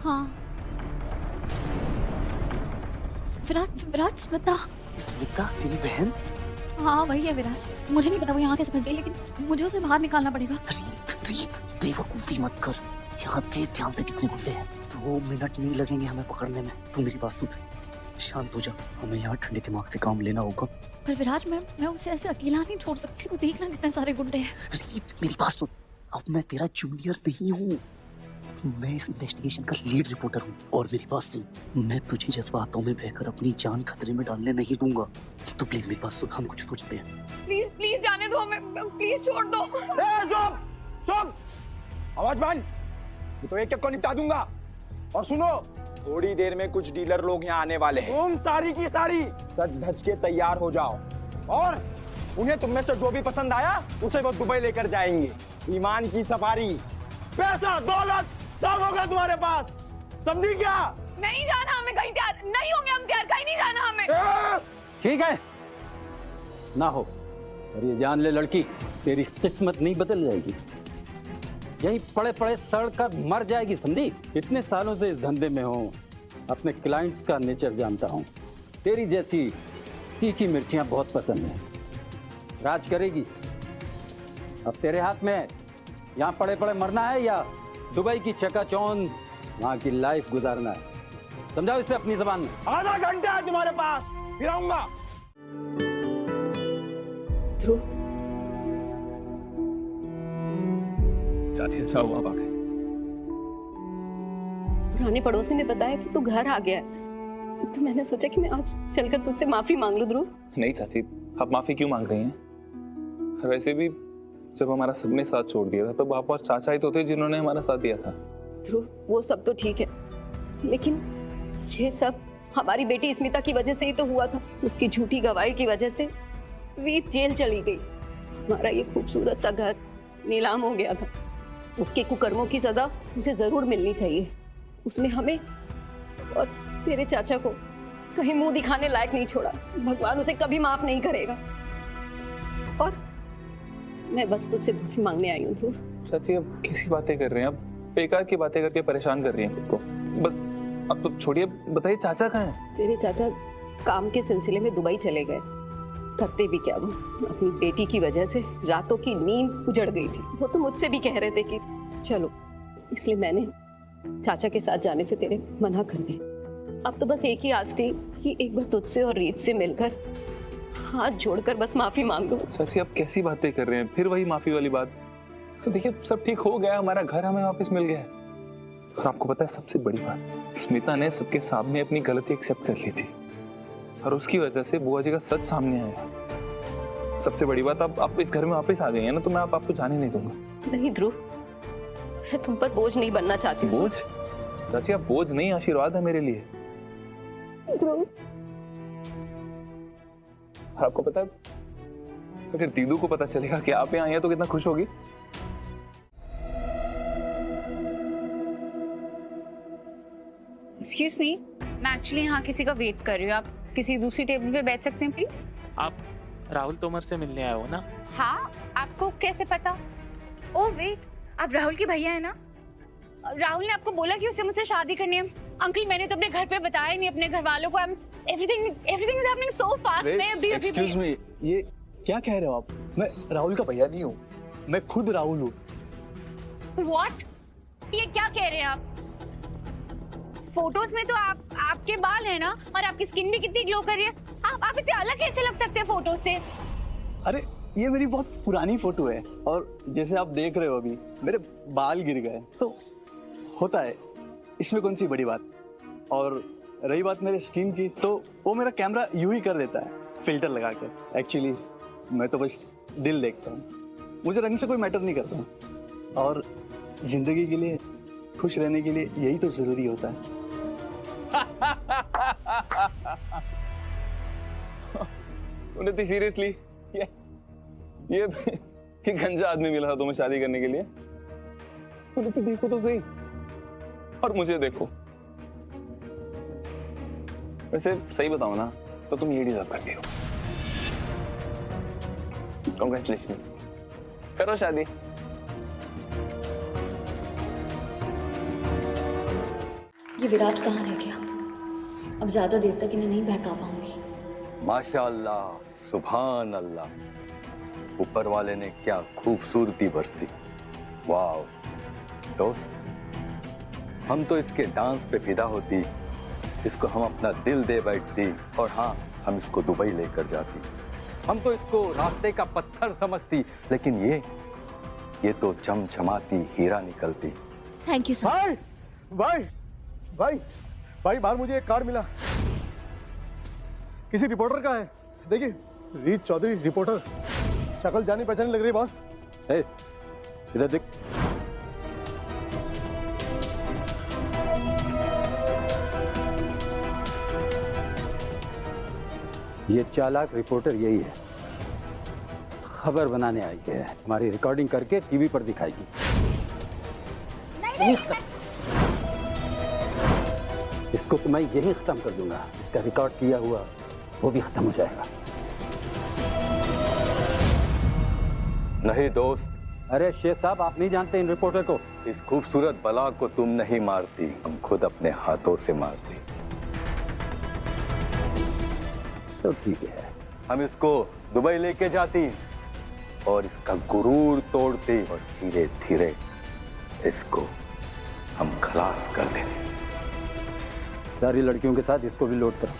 हाँ। विराज, विराज, स्मिता। स्मिता तेरी बहन? हाँ वही है विराज। मुझे नहीं पता वो यहाँ कैसे फंस गई, लेकिन मुझे उसे बाहर निकालना पड़ेगा। रीत, बेवकूफी मत कर। यहाँ देख ध्यान से कितने गुंडे हैं। 2 मिनट नहीं लगेंगे हमें पकड़ने में। तू मेरी बात सुन, शांत हो जा। हमें यहाँ ठंडे दिमाग से काम लेना होगा। पर विराज, मैं उसे ऐसे अकेला नहीं छोड़ सकती। वो देखना कितने सारे गुंडे हैं। रीत मेरी बात सुन, अब मैं तेरा जूनियर नहीं हूँ। मैं इस इन्वेस्टिगेशन का लीड रिपोर्टर हूँ। और मेरी बात सुन, मैं तुझे जज्बातों में बहकर अपनी जान खतरे में डालने नहीं दूंगा। तो प्लीज मेरी बात सुन, हम कुछ सोचते हैं। प्लीज प्लीज जाने दो हमें, प्लीज छोड़ दो। चुप चुप, आवाज बंद। ये तो एक को निपटा दूंगा। और सुनो, थोड़ी देर में कुछ डीलर लोग यहाँ आने वाले हैं। तुम सारी की सारी सज धज के तैयार हो जाओ, और उन्हें तुम में से जो भी पसंद आया उसे वो दुबई लेकर जाएंगे। ईमान की सफारी, पैसा दौलत सब होगा तुम्हारे पास, समझी क्या? नहीं जाना हमें कहीं, तैयार नहीं होंगे हम, तैयार कहीं नहीं जाना हमें। ठीक है ना हो, और ये जान ले लड़की, तेरी किस्मत नहीं बदल जाएगी। यही पड़े पड़े सड़ कर मर जाएगी, समझी? इतने सालों से इस धंधे में हूँ, अपने क्लाइंट्स का नेचर जानता हूँ। तेरी जैसी तीखी मिर्चियाँ बहुत पसंद हैं। राज करेगी। अब तेरे हाथ में है, यहाँ पड़े पड़े मरना है या दुबई की चकाचौंध वहाँ की लाइफ गुजारना है। समझाओ इसे अपनी जबान में। आधा घंटा है तुम्हारे पास, फिर आऊंगा। ध्रुव, चाची अच्छा हुआ आप आ गए। पुराने पड़ोसी ने बताया कि तू घर आ गया है, तो मैंने सोचा कि मैं आज चलकर तुझसे माफी मांग लूं। ध्रुव, नहीं चाची, आप माफी क्यों मांग रही हैं? और वैसे भी जब हमारा सबने साथ छोड़ दिया था, तब आप और चाचा ही तो थे जिन्होंने हमारा साथ दिया था। ध्रुव, वो सब तो ठीक है, लेकिन ये सब हमारी बेटी स्मिता की वजह से ही तो हुआ था। उसकी झूठी गवाही की वजह से रीत जेल चली गई। हमारा ये खूबसूरत सा घर नीलाम हो गया था। उसके कुकर्मों की सजा उसे जरूर मिलनी चाहिए। उसने हमें और तेरे चाचा को कहीं मुंह दिखाने लायक नहीं छोड़ा। भगवान उसे कभी माफ नहीं करेगा। और मैं बस तुझसे माफी मांगने आई हूँ। ध्रुव, चाची अब कैसी बातें कर रहे हैं? अब बेकार की बातें करके परेशान कर रही हैं खुद को। बस अब तो छोड़िए, बताइए चाचा कहाँ हैं? तेरे चाचा काम के सिलसिले में दुबई चले गए। करते भी क्या, वो अपनी बेटी की वजह से रातों की नींद उजड़ गई थी। वो तो मुझसे भी कह रहे थे कि चलो, इसलिए मैंने चाचा के साथ जाने से तेरे मना कर दिया। अब तो बस एक ही आस थी कि एक बार तुझसे और रीत से मिलकर हाथ जोड़कर बस माफी मांग लो। चाची आप कैसी बातें कर रहे हैं? फिर वही माफी वाली बात। तो देखिए सब ठीक हो गया, हमारा घर हमें वापस मिल गया है। और आपको पता है सबसे बड़ी बात, स्मिता ने सबके सामने अपनी गलती एक्सेप्ट कर ली थी, और उसकी वजह से बुआ जी का सच सामने आया। सबसे बड़ी बात, आप इस घर में वापस आ गई हैं ना, तो मैं आपको जाने नहीं दूंगा। नहीं ध्रुव, मैं तुम पर बोझ नहीं बनना चाहती हूँ। बोझ? चाची आप बोझ नहीं, आशीर्वाद है मेरे लिए। ध्रुव, और आपको पता है, अगर दीदू को पता चलेगा कि आप यहाँ आई हैं तो कितना खुश होगी। एक्सक्यूज मी, मैं एक्चुअली यहाँ किसी का वेट कर रही हूँ। आप किसी दूसरी टेबल पे बैठ सकते हैं प्लीज? आप राहुल तोमर से मिलने आए हो ना? हाँ, आपको कैसे पता? ओह वेट, आप राहुल के भैया है ना? राहुल ने आपको बोला कि उसे मुझसे शादी करनी है। अंकल मैंने तो अपने घर पे बताया नहीं, अपने घर वालों को। Everything is happening so fast. मैं अभी एक्सक्यूज मी, ये क्या कह रहे हो आप? मैं राहुल का भैया नहीं हूँ, मैं खुद राहुल हूँ। व्हाट? ये क्या कह रहे हैं आप? फोटोज में तो आपके बाल है ना, और आपकी स्किन भी कितनी ग्लो कर रही है। आप इतने अलग कैसे लग सकते हैं फोटो से? अरे ये मेरी बहुत पुरानी फोटो है, और जैसे आप देख रहे हो अभी मेरे बाल गिर गए, तो होता है, इसमें कौन सी बड़ी बात। और रही बात मेरे स्किन की, तो वो मेरा कैमरा यूं ही कर देता है, फिल्टर लगा के। एक्चुअली मैं तो बस दिल देखता हूँ, मुझे रंग से कोई मैटर नहीं करता। और जिंदगी के लिए खुश रहने के लिए यही तो जरूरी होता है। उन्नति सीरियसली ये गंजा आदमी मिला था तुम्हें शादी करने के लिए? उन्नति देखो तो सही, और मुझे देखो। वैसे सही बताओ ना, तो तुम ये डिजर्व करती हो। कांग्रेचुलेशंस, करो शादी। ये विराट कहाँ रह गया? अब ज्यादा देर तक इन्हें नहीं बहका पाऊंगी। माशाअल्लाह, सुभान अल्लाह, ऊपर वाले ने क्या खूबसूरती बरसी। वाह दोस्त, हम तो इसके डांस पे फिदा होती, इसको हम अपना दिल दे बैठती, और हाँ, हम इसको दुबई लेकर जाती। हम तो इसको रास्ते का पत्थर समझती, लेकिन ये तो चमचमाती हीरा निकलती। Thank you sir. भाई भाई भाई भाई, बाहर मुझे एक कार्ड मिला, किसी रिपोर्टर का है। देखिए, रीत चौधरी रिपोर्टर, शक्ल जानी पहचानी लग रही बॉस। ए, इधर देख। ये चालाक रिपोर्टर यही है, खबर बनाने आई है, हमारी रिकॉर्डिंग करके टीवी पर दिखाएगी। इसको तो मैं यही खत्म कर दूंगा, इसका रिकॉर्ड किया हुआ वो भी खत्म हो जाएगा। नहीं दोस्त। अरे शेख साहब, आप नहीं जानते इन रिपोर्टर को। इस खूबसूरत बला को तुम नहीं मारती, हम खुद अपने हाथों से मारती। तो ठीक है, हम इसको दुबई लेके जाती और इसका गुरूर तोड़ती, और धीरे धीरे इसको हम खलास कर देते। सारी लड़कियों के साथ इसको भी लोड करो।